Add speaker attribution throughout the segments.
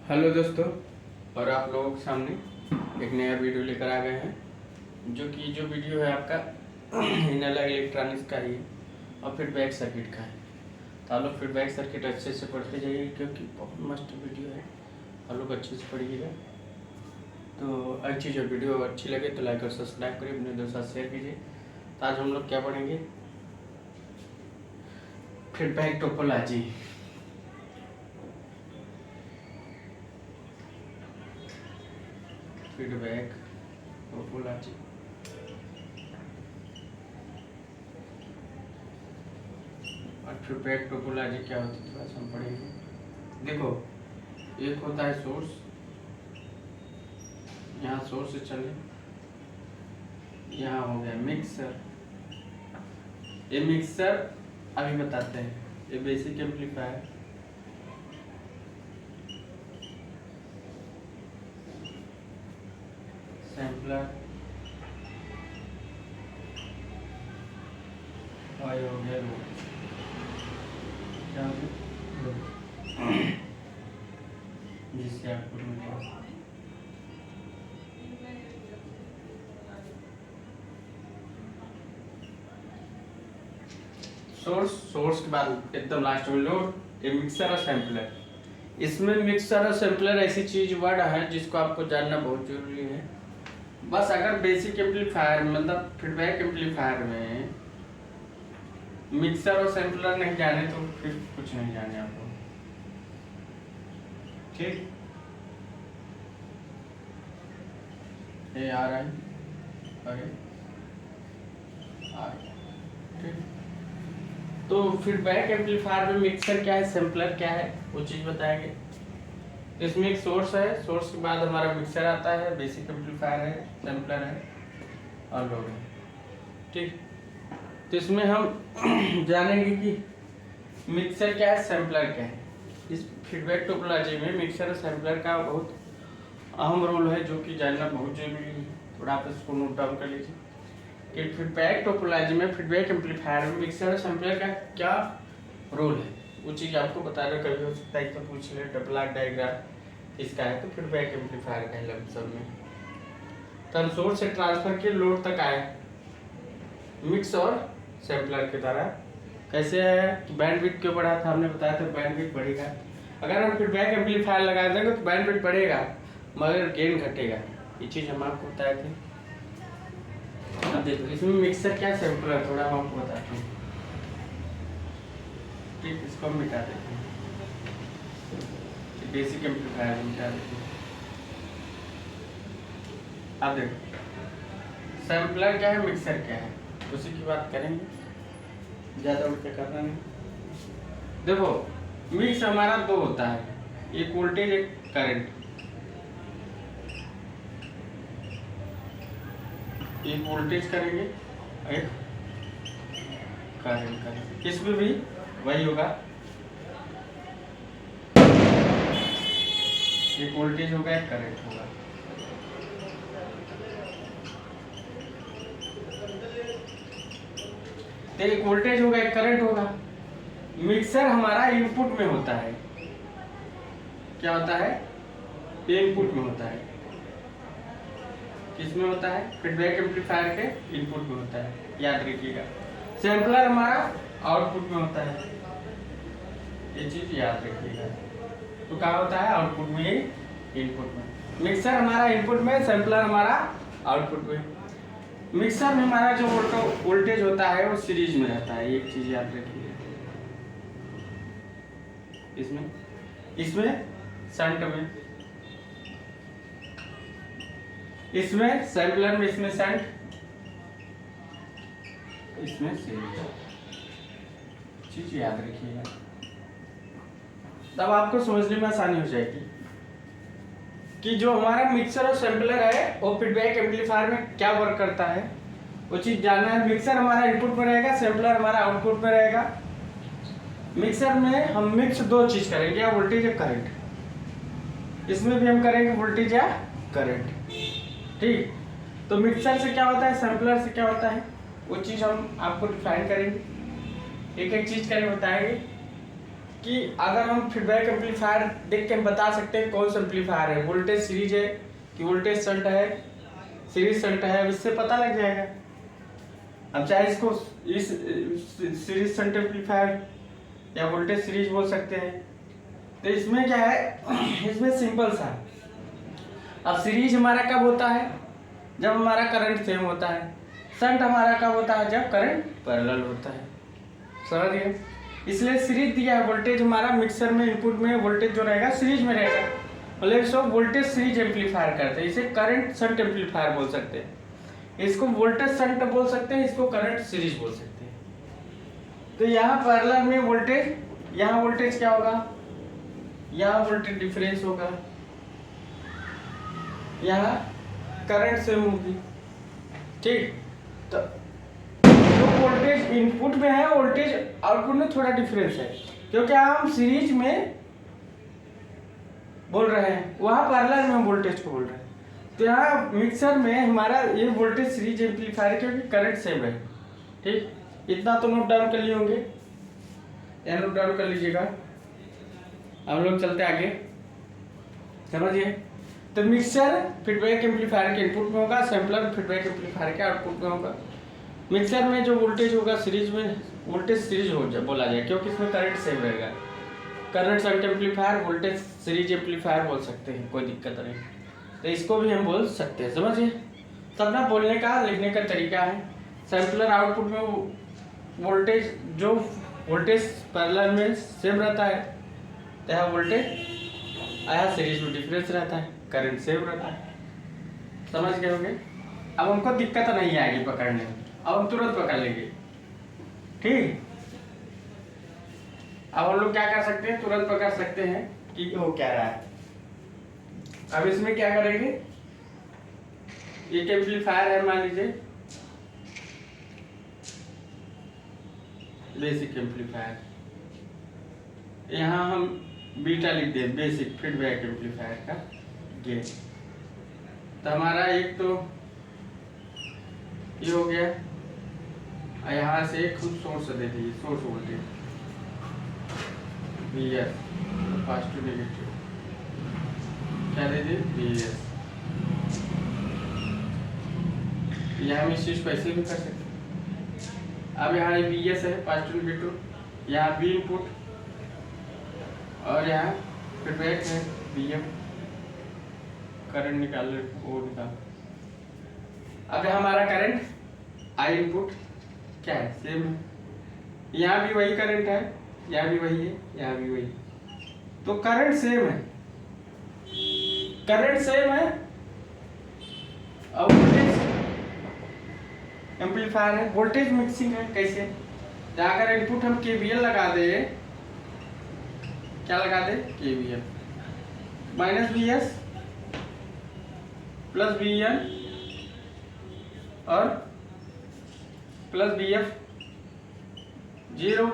Speaker 1: Hello दोस्तों, और आप लोगों के सामने एक नया वीडियो लेकर आ गए हैं जो वीडियो है आपका इनर इलेक्ट्रॉनिक्स का ही है और फीडबैक सर्किट का है। तो आप लोग फीडबैक सर्किट अच्छे से पढ़ते जाइए क्योंकि बहुत मस्त वीडियो है। आप लोग अच्छे से पढ़िएगा। तो अच्छी जो वीडियो अच्छी लगे तो लाइक और सब्सक्राइब करिए, अपने दोस्तों साथ शेयर कीजिए। तो आज हम लोग क्या पढ़ेंगे? Feedback topology. फीडबैक टोपोलॉजी और फीडबैक टोपोलॉजी क्या होती है थोड़ा सा हम पढ़ेंगे। देखो, एक होता है सोर्स, यहाँ सोर्स से चले, यहाँ हो गया मिक्सर। ये मिक्सर अभी बताते हैं। ये बेसिक एम्पलीफायर, सैम्पलर और ये हो गया रोड। क्या हो गया? जिससे आपको मिलेगा सोर्स के बाद एकदम लास्ट में लोड। ये मिक्सर और सैम्पलर। इसमें मिक्सर और सैम्पलर ऐसी चीज वर्ड है जिसको आपको जानना बहुत जरूरी है। बस अगर बेसिक एम्पलीफायर मतलब फीडबैक एम्पलीफायर में मिक्सर और सैम्पलर नहीं जाने तो फिर कुछ नहीं जाने आपको। ठीक, ये आ रहा है और ये आ रहा है। ठीक, तो फीडबैक एम्पलीफायर में मिक्सर क्या है, सैम्पलर क्या है, वो चीज़ बताएंगे। इसमें एक सोर्स है, सोर्स के बाद हमारा मिक्सर आता है, बेसिक एम्पलीफायर है, सैम्पलर है और लोड है। ठीक, तो इसमें हम जानेंगे कि मिक्सर क्या है, सैम्पलर क्या है। इस फीडबैक टोपोलॉजी में मिक्सर और सैम्पलर का बहुत अहम रोल है जो कि जानना बहुत जरूरी है। थोड़ा आप इसको नोट डाउन कर लीजिए कि फीडबैक टोपोलॉजी में फीडबैक एम्पलीफायर में मिक्सर और सैम्पलर का क्या रोल है। वो चीज़ आपको बताना कभी हो सकता है तो पूछ ले। ब्लॉक डायग्राम इसका है तो फीडबैक एम्पलीफायर का है लमसम में। तो हम सोर्स से ट्रांसफर के लोड तक आए मिक्स और सैम्पलर के द्वारा। कैसे है कि बैंडविड्थ क्यों बढ़ा था, हमने बताया था बैंडविड्थ बढ़ेगा। अगर हम फीडबैक एम्पलीफायर लगा देंगे तो बैंडविड्थ बढ़ेगा मगर गेन घटेगा। ये चीज़ हम आपको बताए थे। अब देखो इसमें मिक्सर क्या सैम्पलर थोड़ा हम आपको बताते हैं। ठीक, इसको हम मिटा देते हैं, बेसिक एम्पलीफायर मिटा देते हैं। अब देखो सैम्पलर क्या है, मिक्सर क्या है, उसी की बात करेंगे, ज़्यादा उठ के करना नहीं। देखो मिक्स हमारा दो होता है, एक वोल्टेज एक करंट। एक वोल्टेज करेंगे एक करंट करेंगे, इसमें भी वही होगा। एक वोल्टेज होगा एक करंट होगा। तो एक वोल्टेज होगा एक करंट होगा। मिक्सर हमारा इनपुट में होता है। क्या होता है? इनपुट में होता है। किसमें होता है? फीडबैक एम्पलीफायर के इनपुट में होता है, याद रखिएगा। सैम्पलर हमारा आउटपुट में होता है, ये चीज याद रखिएगा। तो क्या होता है? आउटपुट में, इनपुट में। मिक्सर हमारा इनपुट में, सैम्पलर हमारा आउटपुट में। मिक्सर में हमारा जो वोल्टेज होता है वो सीरीज में रहता है, एक चीज याद रखिएगा। इसमें शंट में, इसमें सैम्पलर में, इसमें शंट, इसमें सीरीज। चीज याद रखिएगा, तब आपको समझने में आसानी हो जाएगी कि जो हमारा मिक्सर और सैम्पलर है वो फीडबैक एम्पलीफायर में क्या वर्क करता है। वो चीज जानना है। मिक्सर हमारा इनपुट में रहेगा, सैम्पलर हमारा आउटपुट में रहेगा। मिक्सर में हम मिक्स दो चीज करेंगे, या वोल्टेज या करंट। इसमें भी हम करेंगे वोल्टेज या करंट। ठीक, तो मिक्सर से क्या होता है, सैम्पलर से क्या होता है, वो चीज हम आपको डिफाइन करेंगे, एक एक चीज करके बताएंगे। कि अगर हम फीडबैक एम्पलीफायर देख के हम बता सकते हैं कौन सा एम्पलीफायर है, वोल्टेज सीरीज है कि वोल्टेज शंट है, सीरीज शंट है, अब इससे पता लग जाएगा। अब चाहे इसको इस सीरीज शंट एम्पलीफायर या वोल्टेज सीरीज बोल सकते हैं। तो इसमें क्या है, इसमें सिंपल सा, अब सीरीज हमारा कब होता है, जब हमारा करंट सेम होता है। शंट हमारा कब होता है, जब करंट पैरेलल होता है। समझ गए? इसलिए सीरीज दिया है, वोल्टेज हमारा मिक्सर में इनपुट में वोल्टेज जो रहेगा सीरीज में रहेगा, मतलब इसको वोल्टेज सीरीज एम्पलीफायर करते हैं। इसे करंट शंट एम्पलीफायर बोल सकते हैं, इसको वोल्टेज शंट बोल सकते हैं, इसको करंट सीरीज बोल सकते हैं। तो यहाँ पैरेलल में वोल्टेज, यहाँ वोल्टेज क्या होगा, यहाँ वोल्टेज डिफरेंस होगा, यहाँ करंट सेम होगी। ठीक, तो जो वोल्टेज इनपुट में है वोल्टेज आउटपुट में थोड़ा डिफरेंस है, क्योंकि हम सीरीज में बोल रहे हैं, वहाँ पैरेलल में हम वोल्टेज को बोल रहे हैं। तो यहाँ मिक्सर में हमारा ये वोल्टेज सीरीज एम्पलीफायर क्योंकि करंट सेम है। ठीक, इतना तो नोट डाउन कर लिए होंगे, या नोट डाउन कर लीजिएगा। हम लोग चलते आगे, समझिए। तो मिक्सर फीडबैक एम्पलीफायर के इनपुट में होगा, सैम्पलर फीडबैक एम्पलीफायर के आउटपुट में होगा। मिक्सर में जो वोल्टेज होगा सीरीज में वोल्टेज सीरीज हो जाए बोला जाए, क्योंकि इसमें करंट सेम रहेगा। Current shunt amplifier voltage series amplifier बोल सकते हैं, कोई दिक्कत नहीं। तो इसको भी हम बोल सकते हैं, समझिए। सब ना बोलने का लिखने का तरीका है। सैम्पलर आउटपुट में वोल्टेज, जो वोल्टेज पैरेलल में सेम रहता है, तो यहाँ वोल्टेज आया सीरीज में डिफरेंस रहता है, करंट सेम रहता है। समझ गए होंगे? अब हमको दिक्कत नहीं आएगी पकड़ने में, अब हम तुरंत पकड़ लेंगे। ठीक, अब हम लोग क्या कर सकते हैं, तुरंत पकड़ सकते हैं कि हो क्या रहा है। अब इसमें क्या करेंगे, एक एम्पलीफायर है, मान लीजिए बेसिक एम्पलीफायर, यहाँ हम बीटा लिख दें, बेसिक फीडबैक एम्पलीफायर का गेन। तो हमारा एक तो ये हो गया, और यहाँ से एक खुद सोर्स दे दीजिए, source voltage VS, positive negative क्या दे दिए VS। यहाँ हम इस चीज को ऐसे भी कर सकते हैं। अब यहाँ VS है, पॉजिटिव नेगेटिव, यहाँ V इनपुट, और यहाँ फीडबैक है VM, करंट निकाल वो निकाल। अब यहाँ हमारा करंट I इनपुट क्या है, सेम है, यहाँ भी वही करंट है, यहाँ भी वही है, यहाँ भी वही, तो करंट सेम है, करंट सेम है। और वोल्टेज एम्पलीफायर है, वोल्टेज मिक्सिंग है। कैसे, अगर इनपुट हम KVL लगा दे, क्या लगा दे KVL, -VS प्लस VN और प्लस VF 0।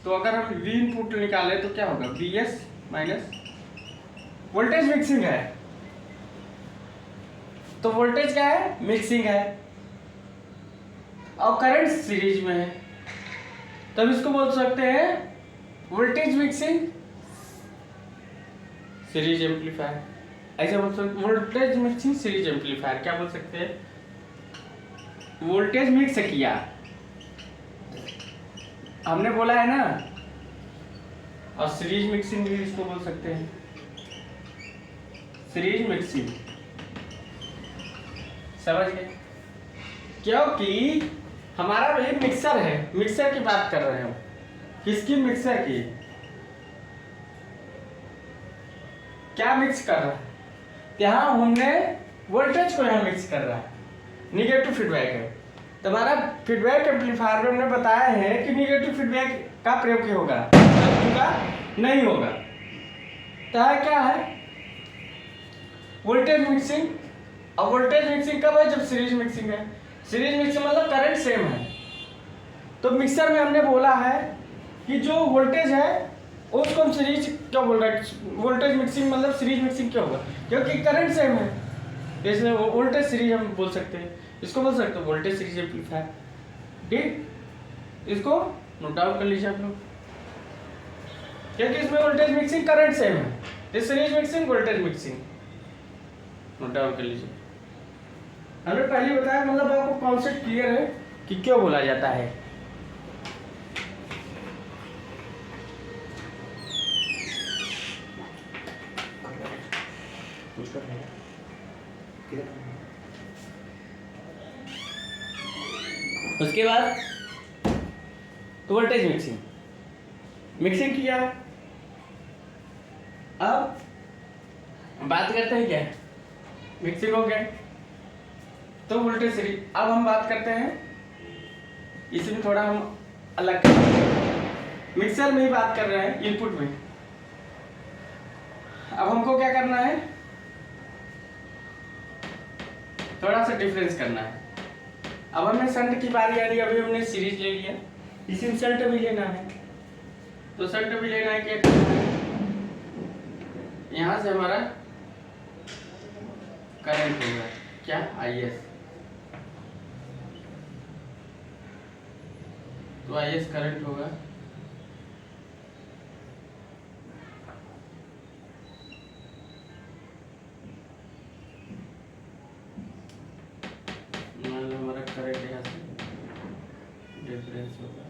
Speaker 1: तो अगर हम V इनपुट निकालें तो क्या होगा, VS माइनस, वोल्टेज मिक्सिंग है, तो वोल्टेज क्या है, मिक्सिंग है, और करंट सीरीज में है, तब इसको बोल सकते हैं वोल्टेज मिक्सिंग सीरीज एम्पलीफायर। ऐसे बोल सकते, वोल्टेज मिक्सिंग सीरीज एम्पलीफायर क्या बोल सकते हैं, वोल्टेज मिक्स किया, हमने बोला है ना। और सीरीज मिक्सिंग भी इसको बोल सकते हैं, सीरीज मिक्सिंग। समझ गए? क्योंकि हमारा भाई मिक्सर है, मिक्सर की बात कर रहे हो, किसकी, मिक्सर की। क्या मिक्स कर रहा है, यहाँ हमने वोल्टेज को यहाँ मिक्स कर रहा है, निगेटिव फीडबैक है। तो हमारा फीडबैक एम्पलीफायर में हमने बताया है कि निगेटिव फीडबैक का प्रयोग होगा, का नहीं होगा। तो क्या है, वोल्टेज मिक्सिंग। और वोल्टेज मिक्सिंग कब है, जब सीरीज मिक्सिंग है। सीरीज मिक्सिंग मतलब करंट सेम है। तो मिक्सर में हमने बोला है कि जो वोल्टेज है उसको हम सीरीज क्यों बोल रहे हैं, वोल्टेज मिक्सिंग मतलब सीरीज मिक्सिंग क्यों होगा, क्योंकि करंट सेम है, इसलिए वोल्टेज सीरीज हम बोल सकते हैं, इसको बोल सकते हैं वोल्टेज सीरीज एम्पलीफायर। ठीक, इसको नोट डाउन कर लीजिए आप लोग। क्योंकि इसमें वोल्टेज मिक्सिंग करंट सेम है। This series mixing voltage mixing, note down कर लीजिए। हमने पहले बताया, मतलब आपको कॉन्सेप्ट क्लियर है कि क्यों बोला जाता है। उसके बाद वोल्टेज मिक्सिंग, मिक्सिंग किया। अब बात करते हैं क्या, मिक्सिंग हो गया तो वोल्टेज सीरीज। अब हम बात करते हैं, इसमें थोड़ा हम अलग करते हैं, मिक्सर में ही बात कर रहे हैं, इनपुट में। अब हमको क्या करना है, थोड़ा सा डिफरेंस करना है। अब हमें शंट की बारी आ रही है, अभी हमने सीरीज ले लिया, इसी में शंट भी लेना है। तो शंट भी लेना है, क्या करना है, यहां से हमारा करंट होगा क्या, IS। तो IS करंट होगा, मान लो हमारा करंट यहाँ से डिफरेंस होगा,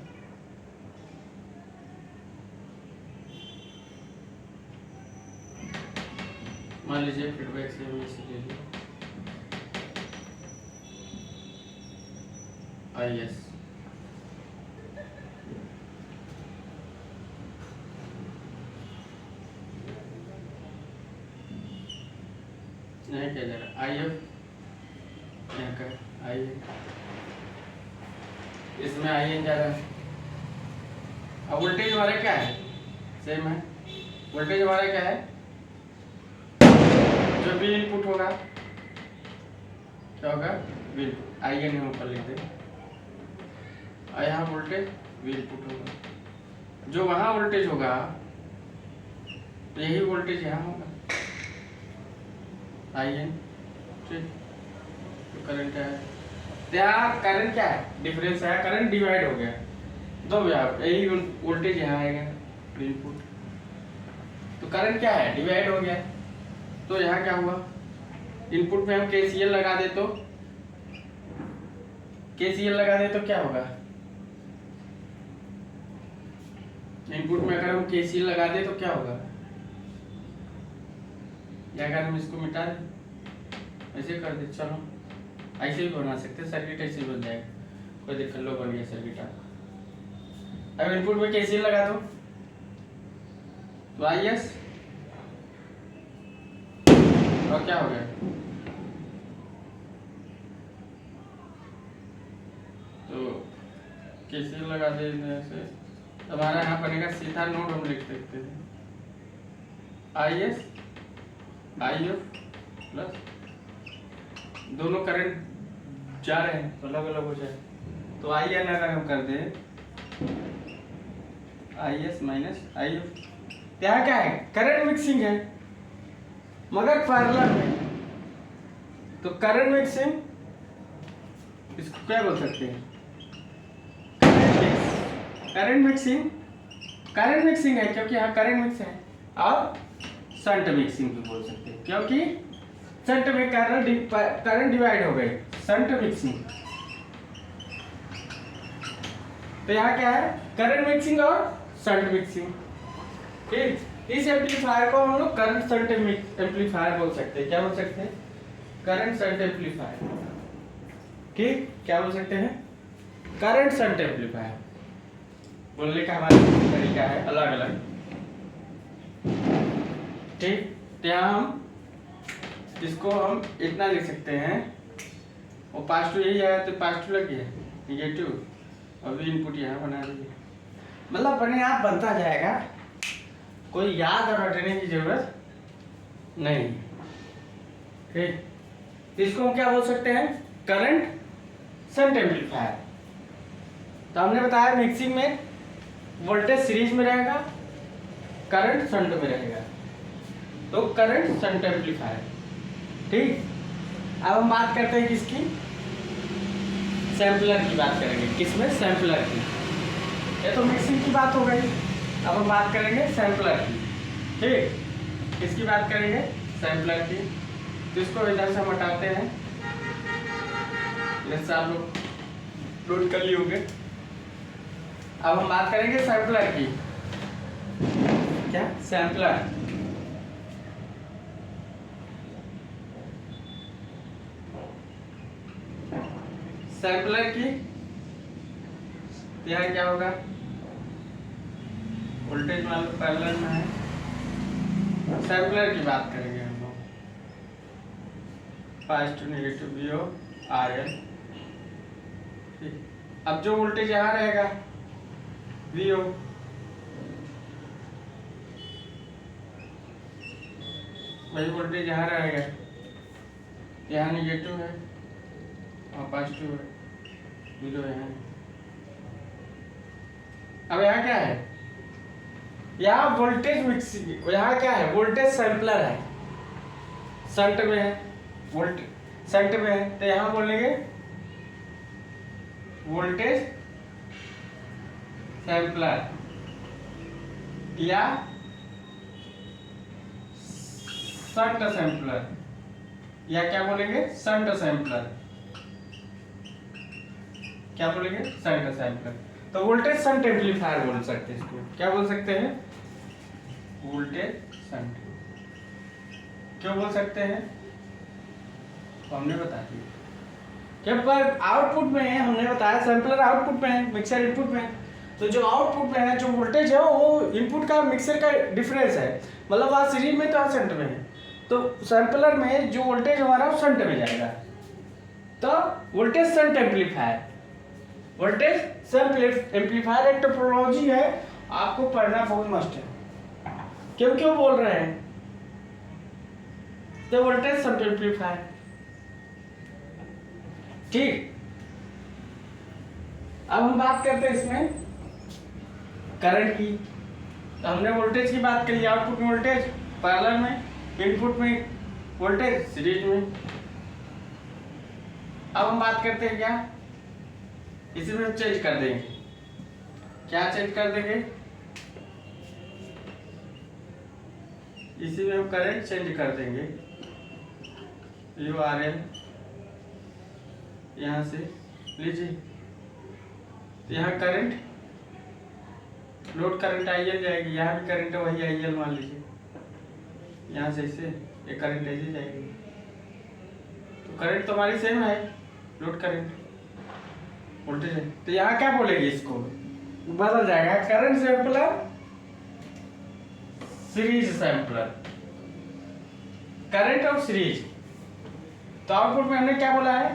Speaker 1: मान लीजिए फीडबैक से हम इसे ले लिया IS। नहीं क्या जा रहा, IF यहाँ का IN, इसमें IN जा रहा है। अब वोल्टेज हमारा क्या है, सेम है। वोल्टेज हमारा क्या है, जो भी इनपुट होगा क्या होगा, भी इनपुट, IN हम ऊपर लिख दें, और यहाँ वोल्टेज भी इनपुट होगा। जो वहाँ वोल्टेज होगा तो यही वोल्टेज यहाँ होगा, IN। ठीक, तो करंट है, यहाँ करंट क्या है, डिफरेंस है, करंट डिवाइड हो गया दो, यही वोल्टेज यहाँ आएगा इनपुट। तो करंट क्या है, डिवाइड हो गया। तो यहाँ क्या हुआ, इनपुट में हम KCL लगा दे तो, KCL लगा दे तो क्या होगा, इनपुट में अगर हम KCL लगा दे तो क्या होगा, या अगर हम इसको मिटा दें, ऐसे कर दे, चलो ऐसे भी बना सकते, सर्किट ऐसे बन जाएगा, कोई दिक्कत, लो बन गया सर्किट आपका। अब इनपुट में KCL लगा दो तो IS, और क्या हो गया, तो KCL लगा देने से हमारा यहाँ बनेगा, सीधा नोड हम लिख सकते हैं, IS IF प्लस, दोनों करंट जा रहे हैं तो अलग अलग हो जाए, तो IN अगर हम कर दें IS माइनस IF, यहाँ क्या है, करंट मिक्सिंग है मगर पैरेलल में। तो करंट मिक्सिंग, इसको क्या बोल सकते हैं, करंट मिक्सिंग, करंट मिक्सिंग है क्योंकि यहाँ करंट मिक्स है। और शंट मिक्सिंग भी बोल सकते हैं क्योंकि शंट में करंट डिवाइड हो गई, शंट मिक्सिंग। तो यहाँ क्या है, करंट मिक्सिंग और शंट मिक्सिंग। ठीक, इस एम्पलीफायर को हम लोग करंट शंट एम्पलीफायर बोल सकते हैं। क्या बोल सकते हैं, करंट शंट एम्पलीफायर। ठीक, क्या बोल सकते हैं, करंट शंट एम्पलीफायर। बोलने का हमारा तरीका है अलग अलग। ठीक, तो यहाँ हम इसको हम इतना लिख सकते हैं, और पास टू यही आया तो पास टू लग गया, निगेटिव, और भी इनपुट यहाँ बना दीजिए, मतलब अपने आप बनता जाएगा, कोई याद और रटने की जरूरत नहीं। ठीक, इसको हम क्या बोल सकते हैं, करंट शंट एम्पलीफायर। तो हमने बताया मिक्सिंग में वोल्टेज सीरीज में रहेगा, करंट शंट में रहेगा, तो करंट शंट एम्पलीफायर। ठीक, अब हम बात करते हैं किसकी, सैम्पलर की बात करेंगे। किसमें, सैम्पलर की। ये तो मिक्सिंग की बात हो गई, अब हम बात करेंगे सैम्पलर की। ठीक, किसकी बात करेंगे? सैम्पलर की। तो इसको इधर से हम हटाते हैं, जैसे आप लोग नोट कर लिए होंगे। अब हम बात करेंगे सैम्पलर की। क्या? सैम्पलर। सैम्पलर की यहाँ क्या होगा? वोल्टेज मान लो पैरेलल में है, सैम्पलर की बात करेंगे हम लोग। Positive negative VO R L. अब जो वोल्टेज यहाँ रहेगा वीओ, वही वोल्टेज यहाँ रहेगा। यहाँ नेगेटिव है और पॉजिटिव है, वीओ यहाँ। अब यहाँ क्या है? यहाँ वोल्टेज मिक्सिंग, यहाँ क्या है? वोल्टेज सैम्पलर है, शंट में है, वोल्टेज शंट में है, तो यहाँ बोलेंगे वोल्टेज सैम्पलर या शंट सैम्पलर, या क्या बोलेंगे? Shunt sampler. क्या बोलेंगे? Shunt sampler. तो वोल्टेज शंट एम्पलीफायर बोल सकते हैं इसको। क्या बोल सकते हैं? Voltage shunt. क्यों बोल सकते हैं? तो हमने बता दिया कि पर आउटपुट में है, हमने बताया सैम्पलर आउटपुट में है, मिक्सर इनपुट में है। तो जो आउटपुट में है, जो वोल्टेज है वो इनपुट का मिक्सर का डिफरेंस है, मतलब वहाँ सीरीज में तो शंट में है। तो सैम्पलर में जो वोल्टेज हमारा वो शंट में जाएगा। तो voltage shunt amplifier, voltage shunt amplifier एक टोपोलॉजी है, आपको पढ़ना बहुत मस्ट है। क्यों बोल रहे हैं? तो वोल्टेज शंट एम्पलीफायर। ठीक, अब हम बात करते हैं इसमें करंट की। तो हमने वोल्टेज की बात करी, आउटपुट में वोल्टेज पैरेलल में, इनपुट में वोल्टेज सीरीज में। अब हम बात करते हैं क्या? इसी में चेंज कर देंगे। क्या चेंज कर देंगे? इसी में हम करंट चेंज कर देंगे। यू आर एल यहाँ से लीजिए, तो यहाँ current, load current I L जाएगी, यहाँ भी करंट है वही आई एल मान लीजिए, यहाँ से इसे ये करंट ऐसे जाएगी। तो करंट तो हमारी सेम है, लोड करंट वोल्टेज है। तो यहाँ क्या बोलेंगे? इसको बदल जाएगा, current sampler series sampler, current और सीरीज। तो आउटपुट में हमने क्या बोला है?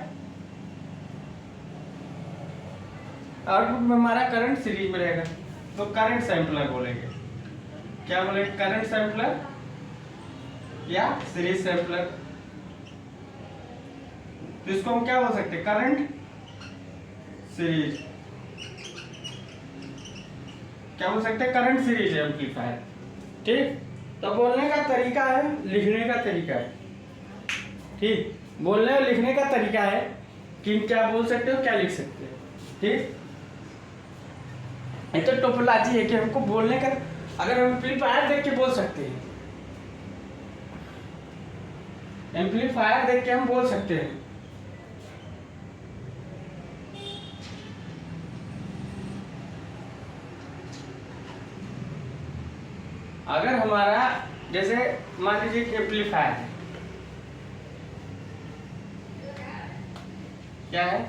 Speaker 1: आउटपुट में हमारा करंट सीरीज में रहेगा, तो करंट सैम्पलर बोलेंगे। क्या बोलेंगे? करंट सैम्पलर या सीरीज सैम्पलर। तो इसको हम क्या बोल सकते हैं? Current series. क्या बोल सकते हैं? Current series amplifier. ठीक, तो बोलने का तरीका है, लिखने का तरीका है। ठीक, बोलने और लिखने का तरीका है कि क्या बोल सकते हो, क्या लिख सकते हो। ठीक, ये तो टोपोलॉजी है कि हमको बोलने का, अगर हम एम्पलीफायर देख के बोल सकते हैं, एम्पलीफायर देख के हम बोल सकते हैं। अगर हमारा जैसे मान लीजिए कि एम्पलीफायर है, क्या है?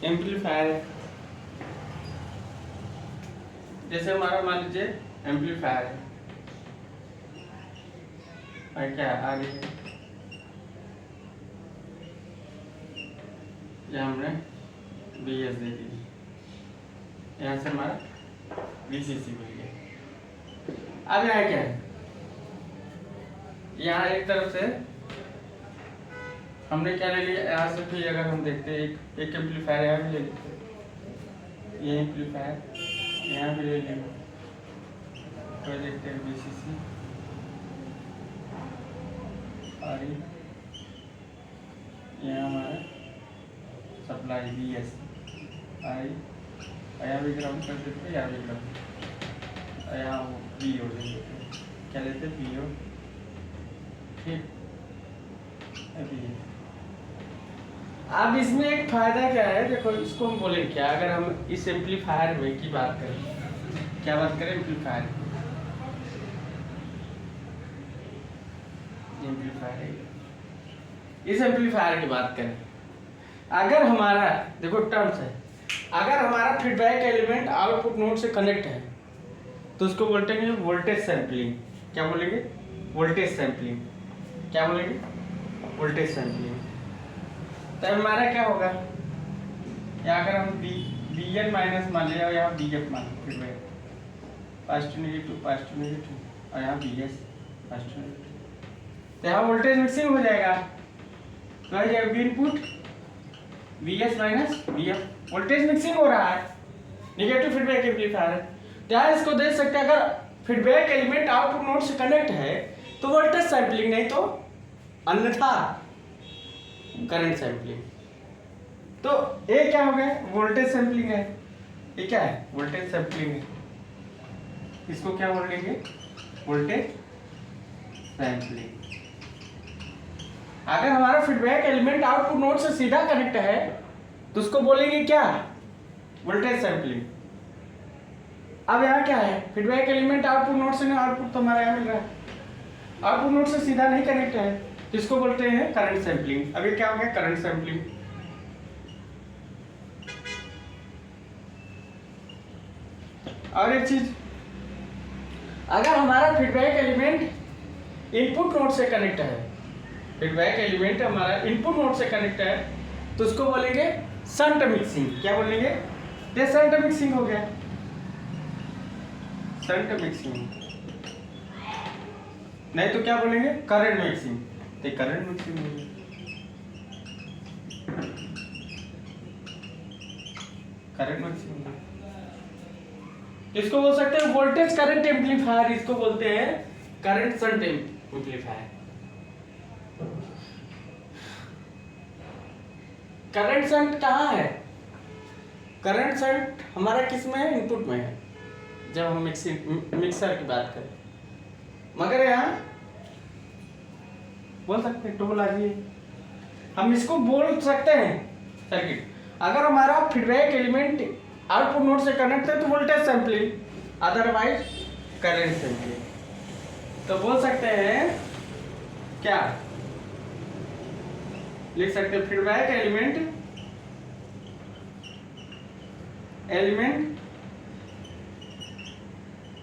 Speaker 1: एम्पलीफायर है। जैसे हमारा मान लीजिए एम्पलीफायर है, और क्या आगे है, ये हमने BS दे दी, यहाँ से हमारा VCC मिल गया। अब यहाँ क्या है? यहाँ एक तरफ से हमने क्या ले लिया, यहाँ से भी अगर हम देखते हैं एक एम्पलीफायर यहाँ भी ले लेते हैं, ये एम्पलीफायर यहाँ भी ले लेंगे, तो देखते हैं VCC और यहाँ हमारा सप्लाई BS आई, यहाँ भी ग्राउंड कर देते हैं, यहाँ भी ग्राउंड। यहाँ बी ओ लेंगे, क्या लेते हैं बी ओ, ठीक। अभी अब इसमें एक फायदा क्या है, देखो इसको हम बोले क्या, अगर हम इस एम्पलीफायर में की बात करें, क्या बात करें एम्पलीफायर है, इस एम्पलीफायर की बात करें, अगर हमारा देखो टर्म्स है, अगर हमारा फीडबैक एलिमेंट आउटपुट नोड से कनेक्ट है तो उसको बोलते हैं वोल्टेज सैंपलिंग। क्या बोलेंगे? Voltage sampling. क्या बोलेंगे? Voltage sampling. तब हमारा क्या होगा, या अगर हम बी एन माइनस मान लिया, यहाँ बी एफ मान फीडबैक, पॉजिटिव नेगेटिव, और यहाँ बी एस पॉजिटिव नेगेटिव, तो यहाँ वोल्टेज मिक्सिंग हो जाएगा, तो input V S minus V F, voltage mixing हो रहा है, नेगेटिव फीडबैक एम्पलीफायर है। क्या इसको देख सकते हैं, अगर फीडबैक एलिमेंट आउटपुट नोड से कनेक्ट है तो वोल्टेज सैंपलिंग, नहीं तो अन्यथा करंट सैंपलिंग। तो ये क्या हो गया, वोल्टेज सैंपलिंग है, ये क्या है, वोल्टेज सैंपलिंग है, इसको क्या बोलेंगे, वोल्टेज सैंपलिंग। अगर हमारा फीडबैक एलिमेंट आउटपुट नोड से सीधा कनेक्ट है तो उसको बोलेंगे क्या, वोल्टेज सैंपलिंग। अब यहाँ क्या है, फीडबैक एलिमेंट आउटपुट नोड से नहीं, आउटपुट तो हमारा यहाँ मिल रहा है, आउटपुट नोड से सीधा नहीं कनेक्ट है, तो इसको बोलते हैं करंट सैंपलिंग। अब ये क्या हो गया, करंट सैंपलिंग। और एक चीज, अगर हमारा फीडबैक एलिमेंट इनपुट नोड से कनेक्ट है, फीडबैक एलिमेंट हमारा इनपुट नोड से कनेक्ट है तो उसको बोलेंगे शंट मिक्सिंग। क्या बोलेंगे, ये शंट मिक्सिंग हो गया, शंट मिक्सिंग। नहीं तो क्या बोलेंगे, करंट मिक्सिंग, तो करंट मिक्सिंग हो गया, करंट मिक्सिंग हो गया। इसको बोल सकते हैं वोल्टेज करंट एम्पलीफायर, इसको बोलते हैं current shunt amplifier. Current shunt कहाँ है, करंट शंट हमारा किस में है, इनपुट में है, जब हम मिक्सर की बात करें। मगर यहाँ बोल सकते हैं टोपोलॉजी, हम इसको बोल सकते हैं सर्किट। अगर हमारा फीडबैक एलिमेंट आउटपुट नोड से कनेक्ट है तो voltage sampling, otherwise current sampling. तो बोल सकते हैं क्या, लिख सकते हैं feedback element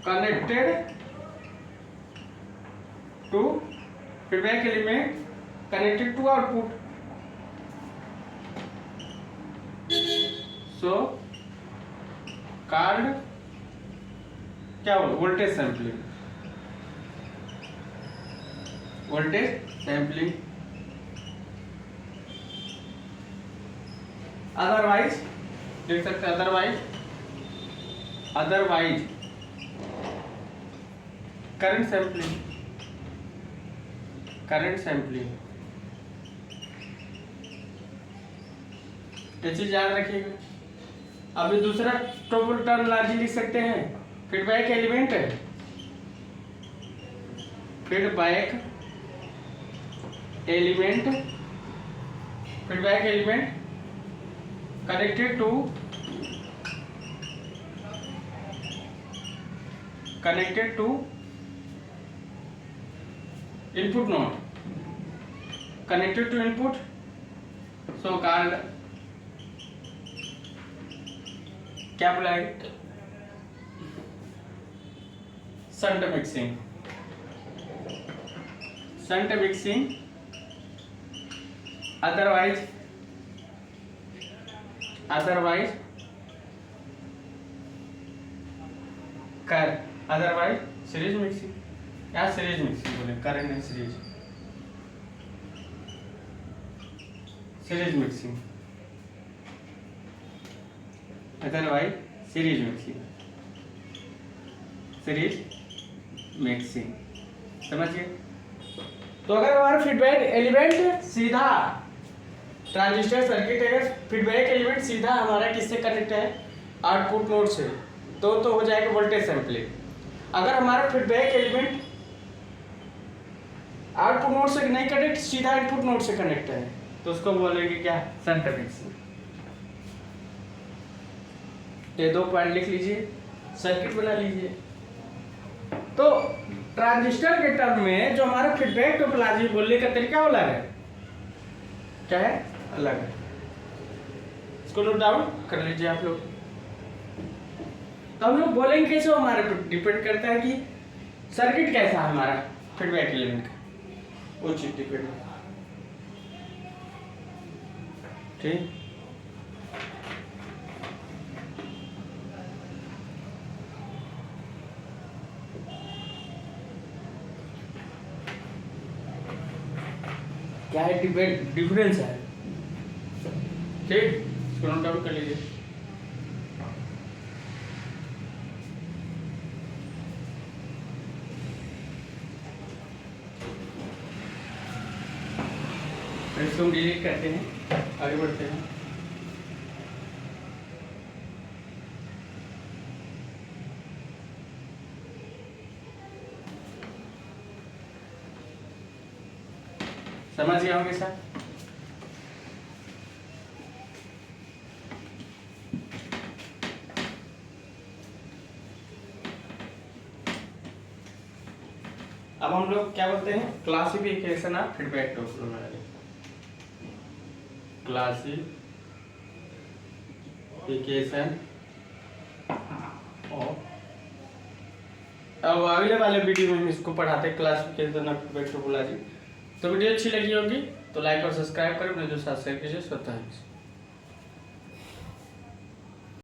Speaker 1: connected to feedback element connected to output, so called क्या बोल, voltage sampling, voltage sampling. Otherwise देख सकते हैं, otherwise current sampling, current sampling. ये चीज याद रखिएगा। अभी दूसरा टर्मिनोलॉजी लिख सकते हैं, फीडबैक एलिमेंट है, feedback element connected to input node, connected to input, so called क्या बुलाएंगे, shunt mixing, shunt mixing. Otherwise series mixing, या सीरीज मिक्सिंग बोले, current and series mixing, otherwise series mixing, समझिए। तो अगर हमारा फीडबैक एलिमेंट सीधा ट्रांजिस्टर सर्किट, अगर फीडबैक एलिमेंट सीधा हमारा किससे कनेक्ट है, आउटपुट नोड से, तो हो जाएगा वोल्टेज सैंपलिंग। अगर हमारा फीडबैक एलिमेंट आउटपुट नोड से नहीं कनेक्ट, सीधा इनपुट नोड से कनेक्ट है, तो उसको बोलेंगे क्या, सन कनेक्शन। ये 2 पॉइंट लिख लीजिए, सर्किट बना लीजिए। तो ट्रांजिस्टर के टर्म में जो हमारा फीडबैक टोपोलॉजी बोलने का तरीका अलग है, क्या है, अलग है। इसको नोट डाउन कर लीजिए आप लोग। तो हम लोग बोलेंगे कैसे, हमारे पर डिपेंड करता है कि सर्किट कैसा है हमारा फीडबैक एलिमेंट का, वो चीज डिपेंड है। ठीक, क्या है, डिफरेंस है। ठीक, इसको नोट डाउन कर लीजिए। इसको हम डिलीट करते हैं, आगे बढ़ते हैं। समझ गए होंगे सर? अब हम लोग क्या बोलते हैं, classification of feedback topology. Classification of, अब अगले वाले वीडियो में हम इसको पढ़ाते हैं, क्लासिफिकेशन ऑफ फीडबैक टोपोलॉजी। तो वीडियो अच्छी लगी होगी तो लाइक और सब्सक्राइब करें, अपने दोस्तों से शेयर कीजिए। स्वतः